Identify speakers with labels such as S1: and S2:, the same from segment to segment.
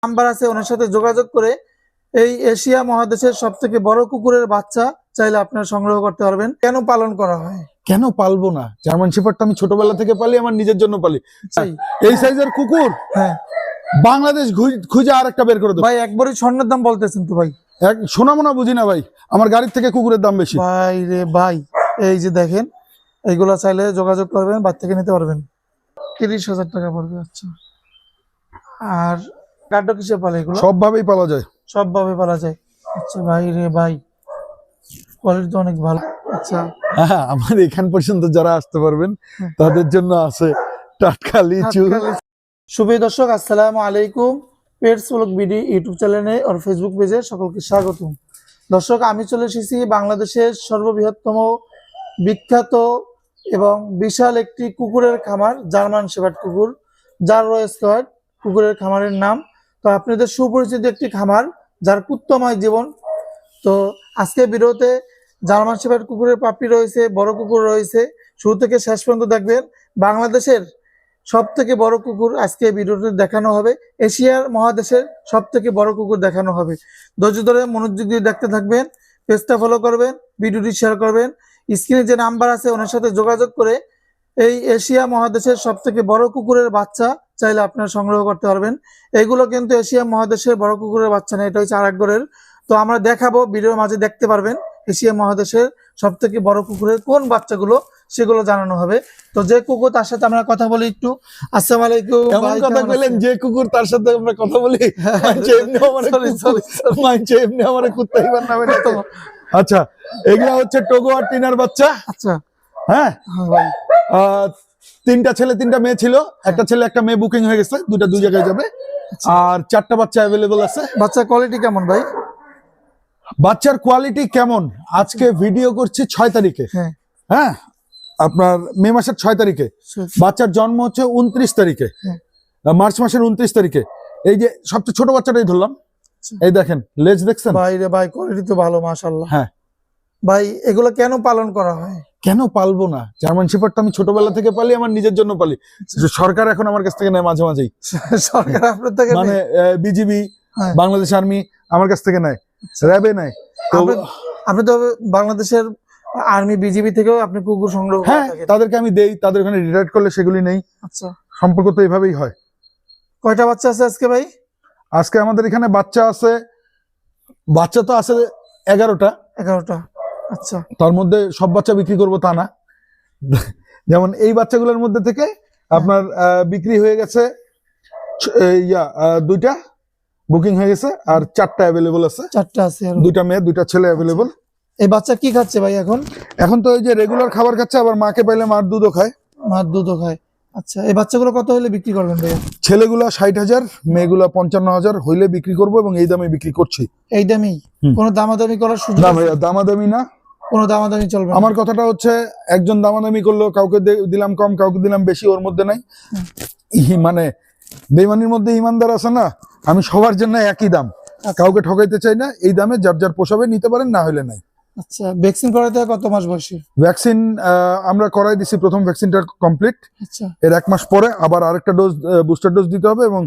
S1: Number আছে, ওনার সাথে যোগাযোগ করে এই এশিয়া মহাদেশের সবথেকে বড় কুকুরের বাচ্চা চাইলে আপনারা সংগ্রহ করতে পারবেন। কেন পালন করা হয়?
S2: কেন পালবো না? জার্মান শেফার্ডটা আমি ছোটবেলা থেকে পালি, আমার নিজের জন্য পালি। এই সাইজের কুকুর
S1: হ্যাঁ,
S2: বাংলাদেশ খুঁজে আর একটা বের করে দেবো
S1: ভাই। একবারই স্বর্ণের দাম বলতেছেন তো ভাই?
S2: সোনা মোনা বুঝি না ভাই, আমার গাড়ির থেকে কুকুরের দাম বেশি
S1: ভাই রে ভাই। এই যে দেখেন, এইগুলা চাইলে যোগাযোগ করবেন, বাচ্চা থেকে নিতে পারবেন। 30,000 টাকা পড়বে। আচ্ছা, আর গাড্ডো কিসে পালে? এগুলো
S2: সবভাবেই পালা যায়,
S1: সবভাবে পালা যায়। আচ্ছা ভাই রে ভাই, কোয়ালিটি তো অনেক ভালো। আচ্ছা,
S2: হ্যাঁ, আমার এখান পর্যন্ত যারা আসতে পারবেন তাদের জন্য আছে টাটকা লিচু।
S1: সুপ্রিয় দর্শক, আসসালামু আলাইকুম। পেটস ব্লগ বিডি ইউটিউব চ্যানেলে আর ফেসবুক পেজে সকলকে স্বাগতম। দর্শক, আমি চলে এসেছি বাংলাদেশের সর্ববৃহত্তম, বিখ্যাত এবং বিশাল একটি কুকুরের খামার, জার্মান শেফার্ড কুকুর, জাররোয়েস্টওয়ার্ড কুকুরের খামারের নাম। তো আপনাদের সুপরিচিত একটি খামার, যার কুত্তময় জীবন। তো আজকে ভিডিওতে জার্মান শেফার্ড কুকুরের পাপ্পি রয়েছে, বড় কুকুর রয়েছে। শুরু থেকে শেষ পর্যন্ত দেখবেন। বাংলাদেশের সব থেকে বড় কুকুর আজকে ভিডিওতে দেখানো হবে, এশিয়ার মহাদেশের সব থেকে বড় কুকুর দেখানো হবে। ধৈর্য ধরে মনোযোগ দিয়ে দেখতে থাকবেন, পেজটা ফলো করবেন, ভিডিওটি শেয়ার করবেন। স্ক্রিনে যে নাম্বার আছে, ওনার সাথে যোগাযোগ করে এই এশিয়া মহাদেশের সব থেকে বড় কুকুরের বাচ্চা চাইলে আপনারা সংগ্রহ করতে পারবেন। এগুলো কিন্তু এশিয়া মহাদেশের বড় কুকুরের বাচ্চা না, এটা হচ্ছে আরেকগরের। তো আমরা দেখাবো, ভিডিওর মাঝে দেখতে পারবেন এশিয়া মহাদেশের সব থেকে বড় কুকুরের কোন বাচ্চাগুলো, সেগুলো জানানো হবে। তো যে কুকুর, তার সাথে আমরা কথা বলি একটু। আসসালামু আলাইকুম।
S2: এমন কথা বললেন, যে কুকুর তার সাথে আমরা কথা বলি। আচ্ছা, এগুলা হচ্ছে টোগো আর টিনার বাচ্চা।
S1: আচ্ছা,
S2: হ্যাঁ
S1: ভাই।
S2: 3টা ছেলে 3টা মেয়ে ছিল, একটা ছেলে একটা মেয়ে বুকিং হয়ে গেছে, দুটা দুই জায়গায় যাবে। আর 4টা বাচ্চা অ্যাভেলেবল আছে।
S1: বাচ্চার কোয়ালিটি কেমন ভাই?
S2: বাচ্চার কোয়ালিটি কেমন, আজকে ভিডিও করছি 6 তারিখে। হ্যাঁ, আপনার মে মাসের 6 তারিখে। বাচ্চার জন্ম হচ্ছে 29 তারিখে, মার্চ মাসের 29 তারিখে। এই যে সবচেয়ে ছোট বাচ্চাটাই ধরলাম, এই দেখেন লেজ দেখছেন
S1: ভাই রে ভাই, কোয়ালিটি তো ভালো, মাশাআল্লাহ।
S2: হ্যাঁ
S1: ভাই, এগুলো কেন পালন করা হয়?
S2: কেন পালবো না? জার্মান শেফার্ডটা আমি ছোটবেলা থেকে পালি, আমার নিজের জন্য পালি। সরকার এখন আমার কাছ থেকে নেয় মাঝে মাঝেই।
S1: সরকার আপনার থেকে
S2: মানে বিজিবি, বাংলাদেশ আর্মি আমার কাছ থেকে নেয়, র্যাবে নেয়।
S1: আপনি তো বাংলাদেশের আর্মি, বিজিবি থেকেও আপনি কুকুর সংগ্রহ করেন?
S2: হ্যাঁ, তাদেরকে আমি দেই, তাদের ওখানে রিটায়ার করলে সেগুলি নেই।
S1: আচ্ছা,
S2: সম্পর্ক তো এইভাবেই হয়।
S1: কয়টা বাচ্চা আছে আজকে ভাই?
S2: আজকে আমাদের এখানে বাচ্চা তো আছে 11টা।
S1: 11টা। আচ্ছা,
S2: তার মধ্যে সব বাচ্চা বিক্রি করবো তা না। যেমন এই বাচ্চাগুলোর মধ্যে থেকে আপনার বিক্রি হয়ে গেছে 2টা বুকিং হয়ে গেছে, আর 4টা অ্যাভেলেবল আছে।
S1: 4টা আছে, আর
S2: 2টা মেয়ে 2টা ছেলে অ্যাভেলেবল।
S1: এই বাচ্চা কি খাচ্ছে ভাই এখন?
S2: এখন তো এই যে রেগুলার খাবার খাচ্ছে, আবার মাকে পাইলে মার দুধও খায়।
S1: মার দুধও খায়। আচ্ছা, এই বাচ্চাগুলো কত হলে বিক্রি করবেন ভাই?
S2: ছেলেগুলা 60,000, মেয়েগুলা 55,000 হইলে বিক্রি করবো, এবং এই দামে বিক্রি করছি।
S1: এই দামেই? কোনো দামাদামি করার সুযোগ?
S2: না ভাইয়া, দামাদামি না,
S1: কোনো দামাদামি চলবে না।
S2: আমার কথাটা হচ্ছে, একজন দামাদামি করলো, কাউকে দিলাম কম, কাউকে দিলাম বেশি, ওর মধ্যে নাই। মানে বেইমানির মধ্যে ইমানদার আছে না, আমি সবার জন্য একই দাম, কাউকে ঠকাইতে চাই না। এই দামে যার যার পোষাবে নিতে পারেন, না হলে নাই।
S1: আচ্ছা, ভ্যাকসিন করাতে কত মাস বয়সে?
S2: ভ্যাকসিন আমরা করাই দিছি, প্রথম ভ্যাকসিনটা কমপ্লিট।
S1: আচ্ছা,
S2: এর 1 মাস পরে আবার আরেকটা ডোজ, বুস্টার ডোজ দিতে হবে, এবং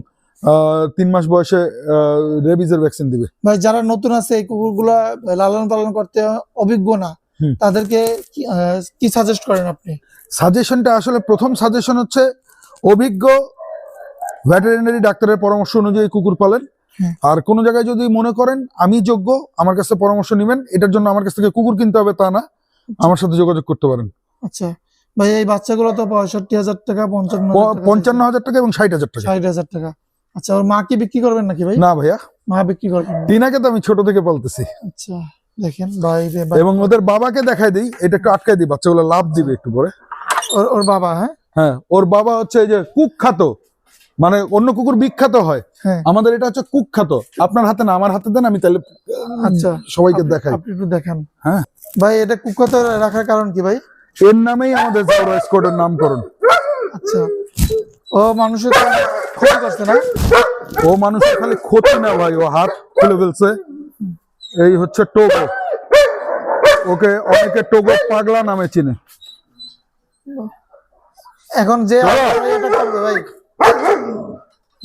S2: 3 মাস বয়সে রেবিজের ভ্যাকসিন দিবে।
S1: ভাই, যারা নতুন আছে এই কুকুরগুলা লালন পালন করতে অভিজ্ঞ না, তাদেরকে কি সাজেস্ট করেন আপনি?
S2: সাজেশনটা আসলে, প্রথম সাজেশন হচ্ছে অভিজ্ঞ ভেটেরিনারি ডাক্তারের পরামর্শ অনুযায়ী কুকুর পালেন। আর কোন জায়গায় যদি মনে করেন আমি যোগ্য, আমার কাছে পরামর্শ নেবেন। এটার জন্য আমার কাছ থেকে কুকুর কিনতে হবে তা না, আমার সাথে যোগাযোগ করতে পারেন।
S1: আচ্ছা ভাই, এই বাচ্চাগুলো তো 65,000 টাকা,
S2: 55,000 টাকা এবং 60,000 টাকা।
S1: 60,000 টাকা। আচ্ছা, ওর মা কি বিক্রি করবেন নাকি ভাই?
S2: না ভাইয়া,
S1: মা বিক্রি করবেন?
S2: টিনাকে তো আমি ছোট থেকে পালতেছি।
S1: আচ্ছা, দেখেন ভাই রে।
S2: এবং ওদের বাবাকে দেখাই দিই, এটা একটু আটকাই দিই, বাচ্চাগুলো লাভ দিবে একটু পরে।
S1: ওর বাবা?
S2: হ্যাঁ, ওর বাবা হচ্ছে এই যে কুখ্যাত, মানে অন্য কুকুর বিখ্যাত হয়, আমাদের এটা হচ্ছে কুখ্যাত। আপনার হাতে না, আমার হাতে দেন, আমি তাহলে
S1: আচ্ছা
S2: সবাইকে দেখাই।
S1: আপনি একটু দেখান।
S2: হ্যাঁ
S1: ভাই, এটা কুখ্যাত রাখার কারণ কি ভাই?
S2: এর নামেই আমাদের জাররোয়েস্টওয়ার্ডের নামকরণ।
S1: আচ্ছা, ও মানুষের ক্ষতি করছে না?
S2: ও মানুষের খালি ক্ষতি না ভাই, ও হাত খুলে ফেলছে। এই হচ্ছে টোগো, ওকে অনেকে টোগো পাগলা নামে চিনে।
S1: এখন যে এটা করবে ভাই,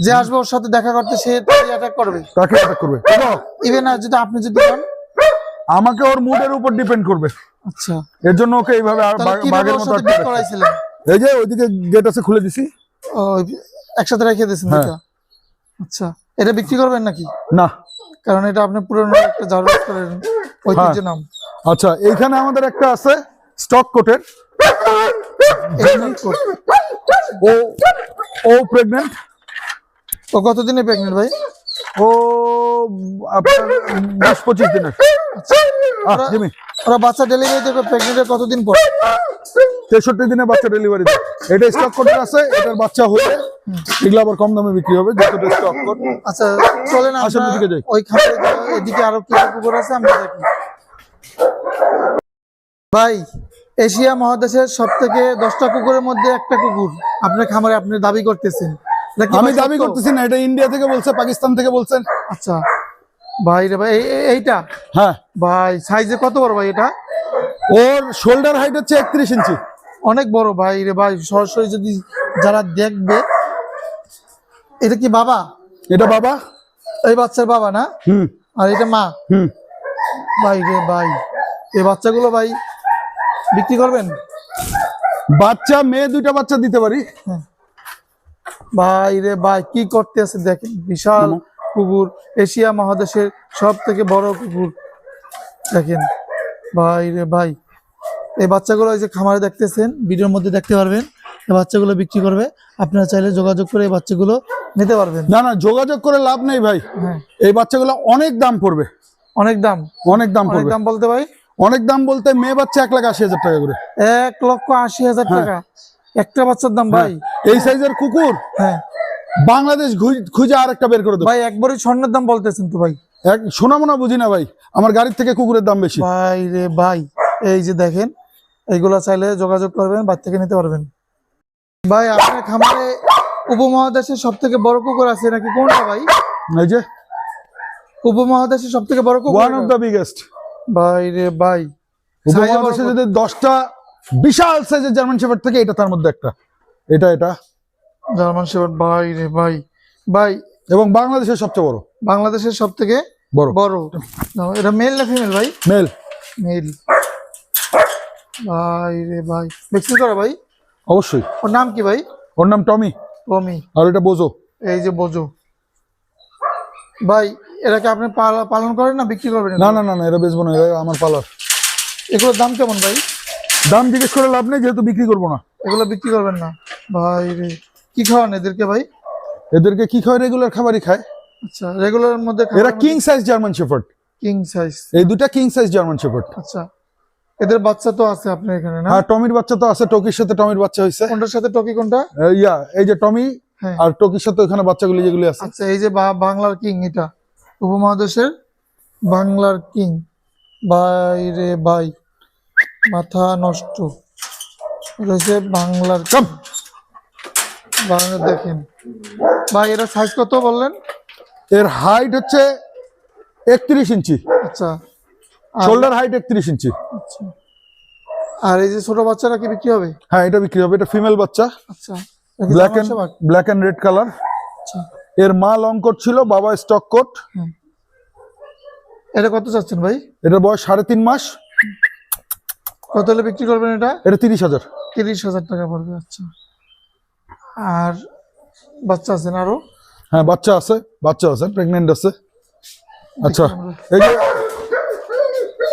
S1: যে আসবে ওর সাথে দেখা করতে সে তাকে অ্যাটাক করবে,
S2: তাকে অ্যাটাক করবে।
S1: ইভেন যদি আপনি যদি হন,
S2: আমাকে ওর মুডের উপর ডিপেন্ড করবে।
S1: আচ্ছা,
S2: এর জন্য ওকে এইভাবে বাঘের মতো আটকে রাখছি।
S1: করাইছিলেন?
S2: এই যে ওইদিকে গেট আছে, খুলে দিছি।
S1: ও, একসাথে রেখে দিয়েছেন দুটো। আচ্ছা, এটা বিক্রি করবেন নাকি?
S2: না,
S1: কারণ এটা আপনি পুরনো একটা জার্মান করেন, ঐতিহ্য নাম।
S2: আচ্ছা, এইখানে আমাদের একটা আছে স্টক কোটের, ও ও প্রেগন্যান্ট।
S1: ও কতদিনে প্রেগনেন্ট ভাই?
S2: ও আপনার 20-25 দিনের। জিমি,
S1: ওরা বাচ্চা ডেলিভারি দেবে প্রেগনেন্টের কতদিন পর?
S2: 63 দিনে বাচ্চা ডেলিভারি দেয়। এটা স্টক কোটের আছে, এটার বাচ্চা হলে এগুলো আবার কম দামে বিক্রি হবে, যেহেতু স্টক কোট।
S1: আচ্ছা, চলেন
S2: আসেন
S1: আমরা
S2: এদিকে যাই।
S1: ওই খাবারে এদিকে আরো কি কুকুর আছে আমরা দেখি। ভাই, এশিয়া মহাদেশের সবথেকে 10টা কুকুরের মধ্যে একটা কুকুর আপনার খামারে আপনি দাবি করতেছেন, এটা কি
S2: আমি
S1: ভাই
S2: দাবি
S1: সত্য?
S2: করতেছি না, এটা ইন্ডিয়া থেকে বলছে, পাকিস্তান থেকে বলছেন।
S1: আচ্ছা ভাই রে ভাই, এইটা
S2: হ্যাঁ
S1: ভাই সাইজে কত বড় ভাই? এটা
S2: ওর শোল্ডার হাইট হচ্ছে 31 ইঞ্চি।
S1: অনেক বড় ভাই রে ভাই, সরাসরি যদি যারা দেখবে। এটা কি বাবা?
S2: এটা বাবা,
S1: এই বাচ্চার বাবা না?
S2: হুম
S1: আর এটা মা?
S2: হুম।
S1: ভাই রে ভাই, এই বাচ্চাগুলো ভাই বিক্রি করবেন?
S2: বাচ্চা মেয়ে 2টা বাচ্চা দিতে পারি।
S1: ভাই রে ভাই, কি করতে আছে দেখেন, বিশাল কুকুর, এশিয়া মহাদেশের সব থেকে বড় কুকুর দেখেন। ভাই রে ভাই, এই বাচ্চাগুলো এই যে খামারে দেখতেছেন, ভিডিওর মধ্যে দেখতে পারবেন, এই বাচ্চাগুলো বিক্রি করবে। আপনারা চাইলে যোগাযোগ করে এই বাচ্চাগুলো নিতে পারবেন।
S2: না না, যোগাযোগ করে লাভ নেই ভাই।
S1: হ্যাঁ,
S2: এই বাচ্চাগুলো অনেক দাম পড়বে।
S1: অনেক দাম?
S2: অনেক দাম
S1: অনেক
S2: পড়বে।
S1: দাম বলতে ভাই?
S2: অনেক দাম বলতে মেয়ে বাচ্চা 1,80,000 টাকা করে।
S1: 1,80,000 টাকা একটা বাচ্চার দাম ভাই?
S2: এই সাইজের কুকুর
S1: হ্যাঁ
S2: বাংলাদেশ খুঁজে আরেকটা বের করে দেবো
S1: ভাই, একবারই স্বর্ণের দাম বলতেছেন তো ভাই?
S2: সোনামোনা বুঝি না ভাই, আমার গাড়ির থেকে কুকুরের দাম বেশি।
S1: ভাই রে ভাই, এই যে দেখেন, এইগুলা চাইলে যোগাযোগ করবেন, বাচ্চা থেকে নিতে পারবেন। ভাই, আপনার খামারে উপমহাদেশের সব থেকে বড় কুকুর আছে নাকি? কোনটা ভাই?
S2: এই যে
S1: উপমহাদেশের সব থেকে বড় কুকুর?
S2: One of the biggest.
S1: ভাই রে ভাই,
S2: উপমহাদেশে যদি 10টা বিশাল সাইজের জার্মান শেফার্ড থেকে এটা তার মধ্যে একটা। এটা
S1: জার্মান শেফার্ড। ভাই রে ভাই, ভাই
S2: এবং বাংলাদেশের সবচেয়ে বড়।
S1: বাংলাদেশের সব থেকে
S2: বড়।
S1: এটা মেল না ফিমেল ভাই?
S2: মেল।
S1: মেল। ভাই রে ভাই, বিক্রি করে ভাই?
S2: অবশ্যই।
S1: ওর নাম কি ভাই?
S2: ওর নাম টমি।
S1: টমি।
S2: আর এটা বোজো।
S1: এই যে বোজো। ভাই, এটাকে আপনি পালন করেন না বিক্রি করবেন?
S2: না না না না, এটা বেচবো না, এটা আমার পালার।
S1: এগুলোর দাম কেমন ভাই?
S2: দাম জিজ্ঞেস করে লাভ নেই, যেহেতু বিক্রি করবো না।
S1: এগুলো বিক্রি করবেন না? ভাই রে, কি খাওয়ান এদেরকে ভাই?
S2: এদেরকে কি খায়? রেগুলার খাবারই খায়।
S1: আচ্ছা, রেগুলার মধ্যে
S2: এরা king size German shepherd.
S1: King size?
S2: এই দুটা কিং সাইজ জার্মান শেফার্ড।
S1: আচ্ছা, এদের বাচ্চা তো আছে আপনার এখানে না?
S2: হ্যাঁ, টমির বাচ্চা তো আছে, টকির সাথে টমির বাচ্চা হইছে।
S1: কোনটার সাথে টকি কোনটা?
S2: এই যে টমি,
S1: হ্যাঁ।
S2: আর টকির সাথে ওখানে বাচ্চাগুলি যেগুলি আছে।
S1: আচ্ছা, এই যে বাংলার কিং, এটা উপমহাদেশের বাংলার কিং। ভাই রে ভাই, মাথা নষ্ট রয়েছে বাংলার কিং। বাংলা দেখেন ভাই, এরা সাইজ কত বললেন?
S2: এর হাইট হচ্ছে 31 ইঞ্চি।
S1: আচ্ছা,
S2: শোল্ডার হাইট 31 ইঞ্চি।
S1: আচ্ছা। আর এই যে ছোট বাচ্চারা কি বিক্রি হবে?
S2: হ্যাঁ, এটা বিক্রি হবে। এটা ফিমেল বাচ্চা,
S1: আচ্ছা,
S2: ব্ল্যাক এন্ড রেড কালার।
S1: আচ্ছা,
S2: এর মা লং কোট ছিল, বাবা স্টক কোট।
S1: এটা কত চাচ্ছেন ভাই?
S2: এটার বয়স 3.5 মাস।
S1: কত হলে বিক্রি করবেন এটা?
S2: এটা 30,000।
S1: 30,000 টাকা পড়বে। আচ্ছা, আর বাচ্চা আছেন আরো?
S2: হ্যাঁ, বাচ্চা আছে, প্রেগনেন্ট আছে। আচ্ছা,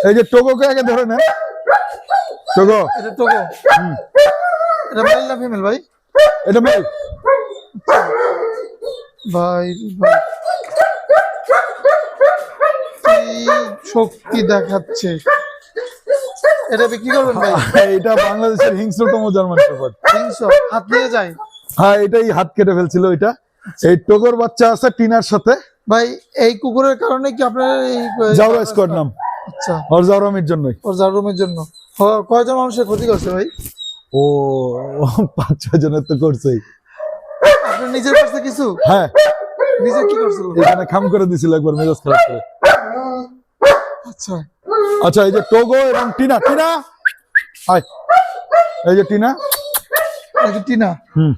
S2: এই যে টোগোকে আগে ধরে নেন। টোগো।
S1: এটা টোগো? এটা মেল না ফিমেল ভাই?
S2: এটা মেল।
S1: ভাই ভাই, কি শক্তি দেখাচ্ছে! এটা বিক্রি করবেন ভাই?
S2: এটা বাংলাদেশের হিংস্রতম জার্মান শেফার্ড।
S1: হিংস্র, হাত দিয়ে যায়?
S2: হ্যাঁ, এটাই হাত কেটে ফেলছিল। এটা এই টোগোর বাচ্চা আছে টিনার সাথে।
S1: ভাই, এই কুকুরের কারণে কি আপনার এই
S2: জাউরা স্কোয়াড নাম?
S1: আচ্ছা,
S2: ওর জাউরামির জন্যই।
S1: ওর জারুমের জন্য কয়জন মানুষের ক্ষতি করছে ভাই?
S2: ও 5-6 জনের তো করছেই।
S1: আপনার নিজের কাছে কিছু?
S2: হ্যাঁ,
S1: নিজে কি করছিল?
S2: এখানে খাম করে দিছিল একবার, মেজাজ খারাপ করে।
S1: আচ্ছা
S2: আচ্ছা, এই যে টোগো এবং টিনা। হাই, এই যে টিনা।
S1: এই যে টিনা।
S2: হুম।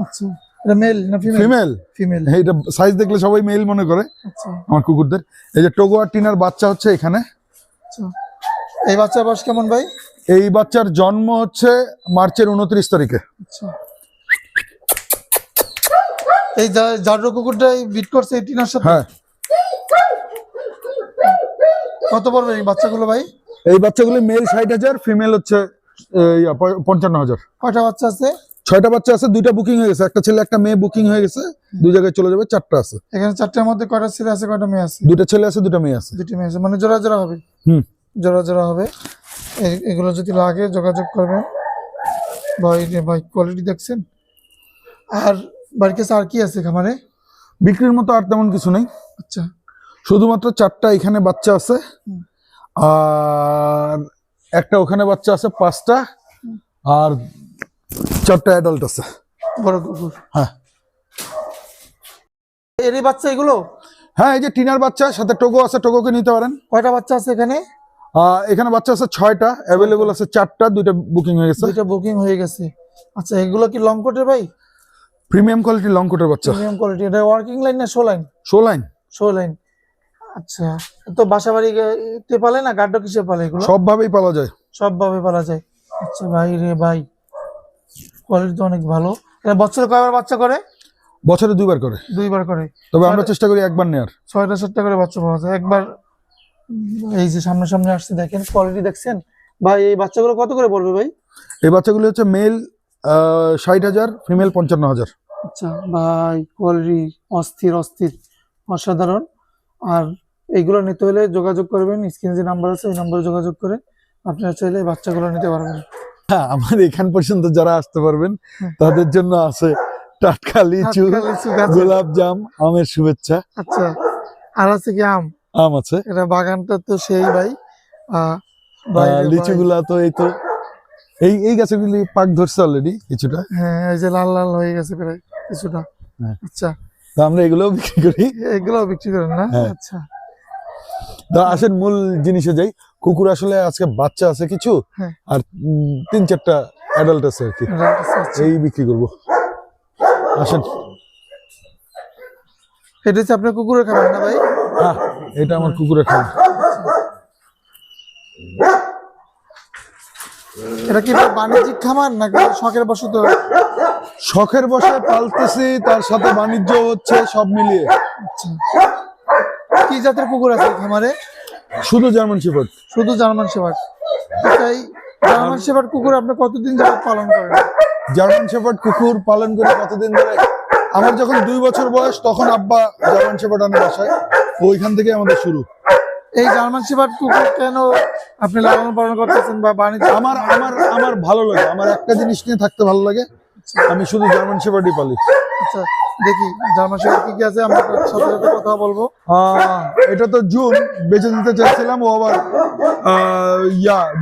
S1: আচ্ছা, এটা মেল না ফিমেল?
S2: ফিমেল।
S1: ফিমেল।
S2: এইটা সাইজ দেখলে সবাই মেল মনে করে
S1: আচ্ছা
S2: আমার কুকুরদের। এই যে টোগো আর টিনার বাচ্চা হচ্ছে এখানে।
S1: আচ্ছা, এই বাচ্চার বয়স কেমন ভাই?
S2: এই বাচ্চার জন্ম হচ্ছে মার্চের 29 তারিখে।
S1: আচ্ছা, এই জারো কুকুরটাই বিট করছে এই টিনার সাথে?
S2: হ্যাঁ।
S1: কত পড়বে এই বাচ্চাগুলো ভাই?
S2: এই বাচ্চাগুলো মেল 60,000, ফিমেল হচ্ছে 55,000।
S1: কয়টা বাচ্চা আছে?
S2: 6টা বাচ্চা আছে, 2টা বুকিং হয়ে গেছে, একটা ছেলে একটা মেয়ে বুকিং হয়ে গেছে, 2 জায়গায় চলে যাবে, 4টা আছে।
S1: এখানে 4টার মধ্যে কয়টা ছেলে আছে কয়টা মেয়ে আছে?
S2: 2টা ছেলে আছে 2টা মেয়ে আছে।
S1: 2টি মেয়ে আছে, মানে জোড়া জোড়া হবে? জোড়া জোড়া হবে। এগুলো যদি লাগে যোগাযোগ করবেন ভাই। ভাই কোয়ালিটি দেখছেন? আর বাড়ির কাছে আর কি আছে খামারে
S2: বিক্রির মতো? আর তেমন কিছু নেই।
S1: আচ্ছা,
S2: শুধুমাত্র 4টা এখানে বাচ্চা আছে, আর একটা ওখানে বাচ্চা আছে 5টা, আর 4টা অ্যাডাল্ট আছে।
S1: বড় কুকুর।
S2: হ্যাঁ
S1: এরই বাচ্চা এগুলো?
S2: হ্যাঁ, এই যে টিনার বাচ্চা, সাথে টোগো আছে, টোগোকে নিতে পারেন।
S1: কয়টা বাচ্চা আছে এখানে?
S2: এখানে বাচ্চা আছে 6টা, অ্যাভেলেবল আছে 4টা, 2টা বুকিং হয়ে গেছে।
S1: 2টা বুকিং হয়ে গেছে। আচ্ছা, এগুলো কি লং কোটের ভাই?
S2: প্রিমিয়াম কোয়ালিটি লং কোটের বাচ্চা।
S1: Premium quality. এটা ওয়ার্কিং লাইন না show line?
S2: Show line.
S1: Show line. আচ্ছা, তো বাসা বাড়ি পালে না গাড্ডো কিসে পালে এগুলো?
S2: সব ভাবেই পাওয়া যায়।
S1: সব ভাবে পালা যায়। আচ্ছা ভাই রে ভাই, কোয়ালিটি তো অনেক ভালো। এটা বছরে কয়বার বাচ্চা করে?
S2: বছরে 2বার করে।
S1: 2বার করে।
S2: তবে আমরা চেষ্টা করি একবার নেওয়ার।
S1: 6টা 7টা করে বাচ্চা পাওয়া যায় একবার। এই যে সামনে সামনে আসছে, দেখেন কোয়ালিটি দেখছেন ভাই। এই বাচ্চাগুলো কত করে পড়বে ভাই?
S2: এই বাচ্চাগুলো হচ্ছে মেল 60,000, ফিমেল 55,000।
S1: আচ্ছা ভাই, কোয়ালিটি অস্থির অস্থির, অসাধারণ। আর এইগুলো নিতে হলে যোগাযোগ করবেন, স্ক্রিনে যে নাম্বার আছে ওই নাম্বারে যোগাযোগ করে আপনারা চাইলে এই বাচ্চাগুলো নিতে পারবেন।
S2: হ্যাঁ, আমার এখান পর্যন্ত যারা আসতে পারবেন তাদের জন্য আছে টাটকা লিচু, গোলাপ জাম, আমের শুভেচ্ছা।
S1: আচ্ছা, আর আছে কি আম?
S2: আম আছে।
S1: এটা বাগানটা তো সেই ভাই।
S2: লিচু গুলা তো এই গাছগুলি পাক ধরছে অলরেডি কিছুটা।
S1: হ্যাঁ, এই যে লাল লাল হয়ে গেছে প্রায় কিছুটা। আচ্ছা,
S2: তো আমরা এগুলোও বিক্রি করি।
S1: এগুলো বিক্রি করেন না? আচ্ছা,
S2: তো আসেন মূল জিনিসে যাই। কুকুর আসলে আজকে বাচ্চা আছে কিছু, আর 3-4টা অ্যাডাল্ট আছে আর কি, এই বিক্রি করবো। আসেন।
S1: এটা হচ্ছে আপনার কুকুরের খাবার না ভাই?
S2: হ্যাঁ, এটা আমার কুকুরের খাবার।
S1: এটা কি বাণিজ্যিক খামার নাকি শখের বশত?
S2: শখের বশে পালতেছি, তার সাথে বাণিজ্য হচ্ছে, সব মিলিয়ে।
S1: আচ্ছা, কি জাতের কুকুর আছে খামারে?
S2: শুধু জার্মান শেফার্ড।
S1: শুধু জার্মান শেফার্ড। তাই জার্মান শেফার্ড কুকুর আপনি কতদিন যাবত পালন করেন?
S2: জার্মান শেফার্ড কুকুর পালন করে কতদিন ধরে? আমার যখন 2 বছর বয়স তখন আব্বা জার্মান শেফার্ড আনে বাসায়, ওইখান থেকে আমাদের শুরু।
S1: এই জার্মান শেফার্ড কুকুর কেন আপনি লালন পালন করতেছেন বা বাণিজ্য?
S2: আমার ভালো লাগে, আমার একটা জিনিস নিয়ে থাকতে ভালো লাগে, আমি শুধু জার্মান শেফার্ডই পালি।
S1: আচ্ছা, দেখি জার্মান শেফার্ড কি কি আছে, আমরা সাথে সাথে কথা বলবো।
S2: এটা তো জুন বেঁচে দিতে চাইছিলাম, ও আবার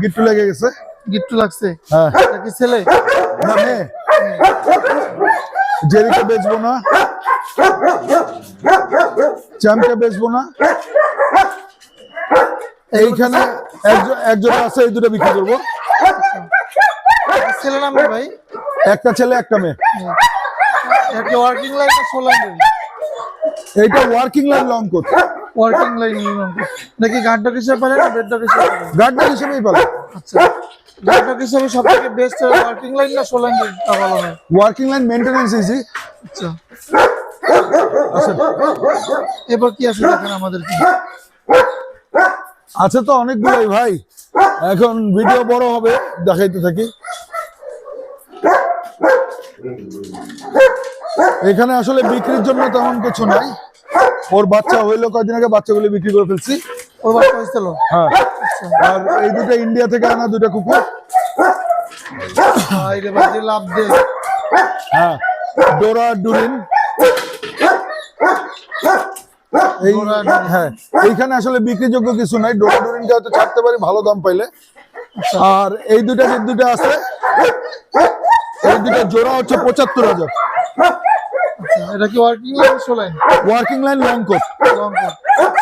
S2: গিট্টু লেগে গেছে।
S1: গিট্টু লাগছে?
S2: হ্যাঁ।
S1: এটা কি ছেলে
S2: না মেয়ে? জেরিকে বেচবো না, চ্যাম্পকে বেচবো না, এইখানে একজোড়া আছে, এই 2টা বিক্রি করবো।
S1: ছেলে নাম ভাই?
S2: একটা ছেলে একটা মেয়ে।
S1: একটা ওয়ার্কিং লাইন না শো লাইন?
S2: এইটা working line long coat.
S1: Working line long coat নাকি গার্ড ডগ হিসেবে পালে না বেড ডগ হিসেবে পালে?
S2: গার্ড ডগ হিসেবেই পালে।
S1: আচ্ছা, গার্ড ডগ হিসেবে সবথেকে বেস্ট ওয়ার্কিং লাইন না শো লাইন তা ভালো হয়?
S2: Working line maintenance easy.
S1: আচ্ছা, এবার কি আছে দেখেন আমাদের কি
S2: আছে তো অনেকগুলোই ভাই, এখন ভিডিও বড় হবে, দেখাইতে থাকি। এখানে আসলে বিক্রির জন্য তেমন কিছু নাই, ওর বাচ্চা হইলো কয়দিন আগে, বাচ্চাগুলো বিক্রি করে ফেলছি।
S1: ওর বাচ্চা হয়েছিল?
S2: হ্যাঁ। আর এই 2টা ইন্ডিয়া থেকে আনা 2টা কুকুর।
S1: লাভ দে।
S2: হ্যাঁ, ডোরা ডুরিন। হ্যাঁ, এইখানে আসলে বিক্রিযোগ্য কিছু নাই, ডোরা ডুরিনটা হয়তো ছাড়তে পারি ভালো দাম পাইলে। আর এই 2টা যে 2টা আছে, এই 2টা জোড়া হচ্ছে 75,000।
S1: এটা কি working line show line?
S2: Working line long coat.
S1: Long coat.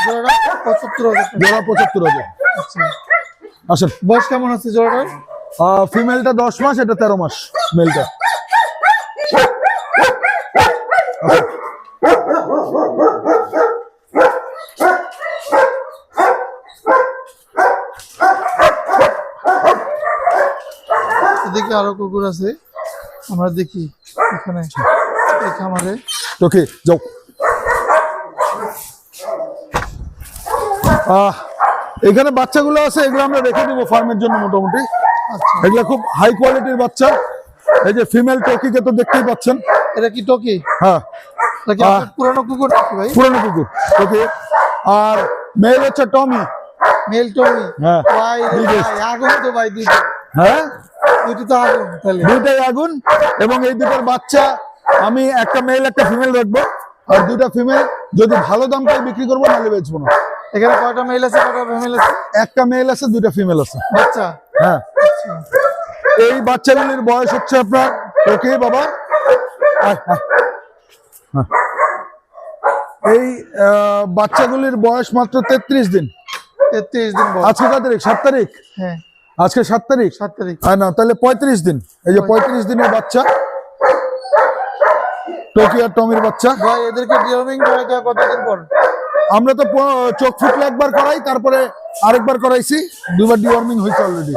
S1: জোড়া 75,000।
S2: জোড়া 75,000।
S1: আচ্ছা,
S2: আসেন।
S1: বয়স কেমন আছে জোড়াটার?
S2: ফিমেলটা 10 মাস, এটা 13 মাস মেলটা।
S1: এদিকে আরো কুকুর আছে, আমরা দেখি এখানে এই খামারে।
S2: ওকে যাও। এখানে বাচ্চাগুলো আছে, এগুলো আমরা রেখে দিব ফার্মের জন্য মোটামুটি।
S1: আচ্ছা,
S2: এগুলো খুব হাই কোয়ালিটির বাচ্চা। এই যে ফিমেল টকিকে তো দেখতেই পাচ্ছেন।
S1: এটা কি টকি?
S2: হ্যাঁ,
S1: এটা কি আপনার পুরানো কুকুর নাকি ভাই?
S2: পুরানো কুকুর টকি। আর মেল হচ্ছে টমি।
S1: মেল টমি?
S2: হ্যাঁ,
S1: ভাই রে ভাই, আগুন তো ভাই দুটো।
S2: হ্যাঁ,
S1: দুটো তো আগুন তাহলে।
S2: দুইটাই আগুন। এবং এই দুটোর বাচ্চা আমি একটা মেল একটা ফিমেল রাখবো, আর দুটা ফিমেল যদি ভালো দাম পাই বিক্রি করবো, নাহলে বেচবো না।
S1: এখানে কয়টা মেল আছে, কয়টা ফিমেল আছে?
S2: একটা মেল আছে, দুটা ফিমেল আছে।
S1: বাচ্চা?
S2: হ্যাঁ,
S1: আচ্ছা,
S2: এই বাচ্চাগুলির বয়স হচ্ছে আপনার, ওকে বাবা, আয়, আয়। হ্যাঁ। এই বাচ্চাগুলির বয়স মাত্র 33 দিন।
S1: 33 দিন বয়স।
S2: আজকে কত তারিখ? 7 তারিখ।
S1: হ্যাঁ,
S2: আজকে 7 তারিখ।
S1: 7 তারিখ।
S2: না, তাহলে 35 দিন। এই যে 35 দিনের বাচ্চা, টকি আর টমির বাচ্চা।
S1: ভাই এদেরকে ডিওর্মিং করাইতে হয় কতদিন পর?
S2: আমরা তো চোখ ফুটলে একবার করাই, তারপরে আরেকবার করাইছি, দুবার ডিওয়ার্মিং হয়েছে অলরেডি।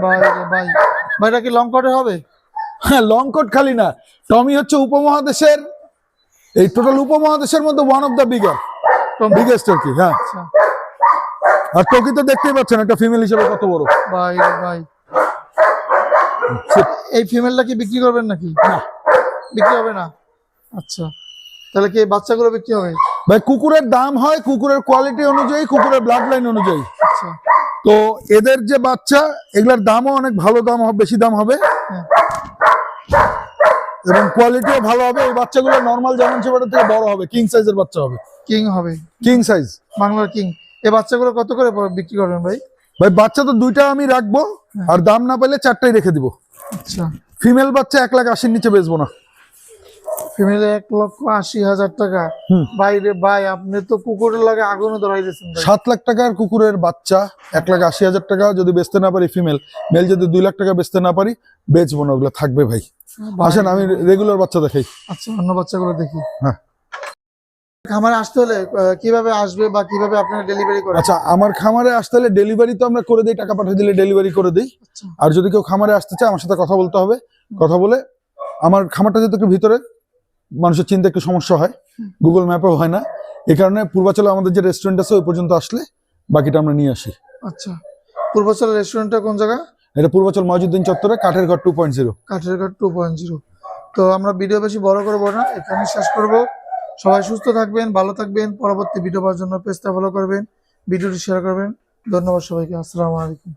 S1: ভাই রে ভাই, ভাইটা কি লং কোটে হবে?
S2: হ্যাঁ, লং কোট খালি না, টমি হচ্ছে উপমহাদেশের, এই টোটাল উপমহাদেশের মধ্যে ওয়ান অফ দ্য বিগেস্ট আর কি। হ্যাঁ,
S1: আচ্ছা
S2: আর টকি তো দেখতেই পাচ্ছেন একটা ফিমেল হিসেবে কত বড়।
S1: ভাই রে ভাই, এই ফিমেলটা কি বিক্রি করবেন নাকি?
S2: না,
S1: বিক্রি হবে না। আচ্ছা, তাহলে কি এই বাচ্চাগুলো বিক্রি হবে?
S2: ভাই কুকুরের দাম হয় কুকুরের কোয়ালিটি অনুযায়ী, কুকুরের ব্লাড লাইন অনুযায়ী।
S1: আচ্ছা,
S2: তো এদের যে বাচ্চা, এগুলার দামও অনেক ভালো দাম হবে, বেশি দাম হবে,
S1: হ্যাঁ।
S2: এবং কোয়ালিটিও ভালো হবে। এই বাচ্চাগুলো নরমাল জার্মান শেফার্ডের থেকে বড় হবে, কিং সাইজের বাচ্চা হবে।
S1: কিং হবে?
S2: কিং সাইজ,
S1: বাংলার কিং। এই বাচ্চাগুলো কত করে বিক্রি করবেন ভাই?
S2: ভাই বাচ্চা তো দুইটা আমি রাখবো, আর দাম না পেলে 4টাই রেখে দিব।
S1: আচ্ছা,
S2: ফিমেল বাচ্চা 1,80,000 নিচে বেচবো না।
S1: ফিমেলে 1,80,000 টাকা? ভাই রে ভাই, আপনি তো কুকুরের লাগে আগুনও ধরাই দিয়েছেন ভাই।
S2: 7 লাখ টাকার কুকুরের বাচ্চা 1,80,000 টাকা যদি বেচতে না পারি, ফিমেল মেল যদি 2 লাখ টাকা বেচতে না পারি, বেচবো না, ওগুলো থাকবে ভাই। আসেন আমি রেগুলার বাচ্চা দেখাই।
S1: আচ্ছা, অন্য বাচ্চাগুলো দেখি।
S2: হ্যাঁ,
S1: খামারে আসতে হলে কিভাবে আসবে বা কিভাবে আপনারা ডেলিভারি করেন?
S2: আচ্ছা, আমার খামারে আসতে হলে ডেলিভারি তো আমরা করে দিই, টাকা পাঠিয়ে দিলে ডেলিভারি করে দিই।
S1: আচ্ছা,
S2: আর যদি কেউ খামারে আসতে চায়, আমার সাথে কথা বলতে হবে। কথা বলে, আমার খামারটা যেহেতু একটু ভিতরে, মানুষের চিন্তা একটু সমস্যা হয়, গুগল ম্যাপেও হয় না, এই কারণে পূর্বাচলে আমাদের যে রেস্টুরেন্ট আছে ওই পর্যন্ত আসলে বাকিটা আমরা নিয়ে আসি।
S1: আচ্ছা, পূর্বাচল রেস্টুরেন্টটা কোন জায়গা?
S2: এটা পূর্বাচল মজিউদ্দিন চত্বরে, কাঠের ঘর 2.0।
S1: কাঠের ঘর 2.0। তো আমরা ভিডিও বেশি বড় করবো না, এখানে শেষ করব। সবাই সুস্থ থাকবেন, ভালো থাকবেন। পরবর্তী ভিডিও পাওয়ার জন্য পেজটা ফলো করবেন, ভিডিওটি শেয়ার করবেন। ধন্যবাদ সবাইকে। আসসালামু আলাইকুম।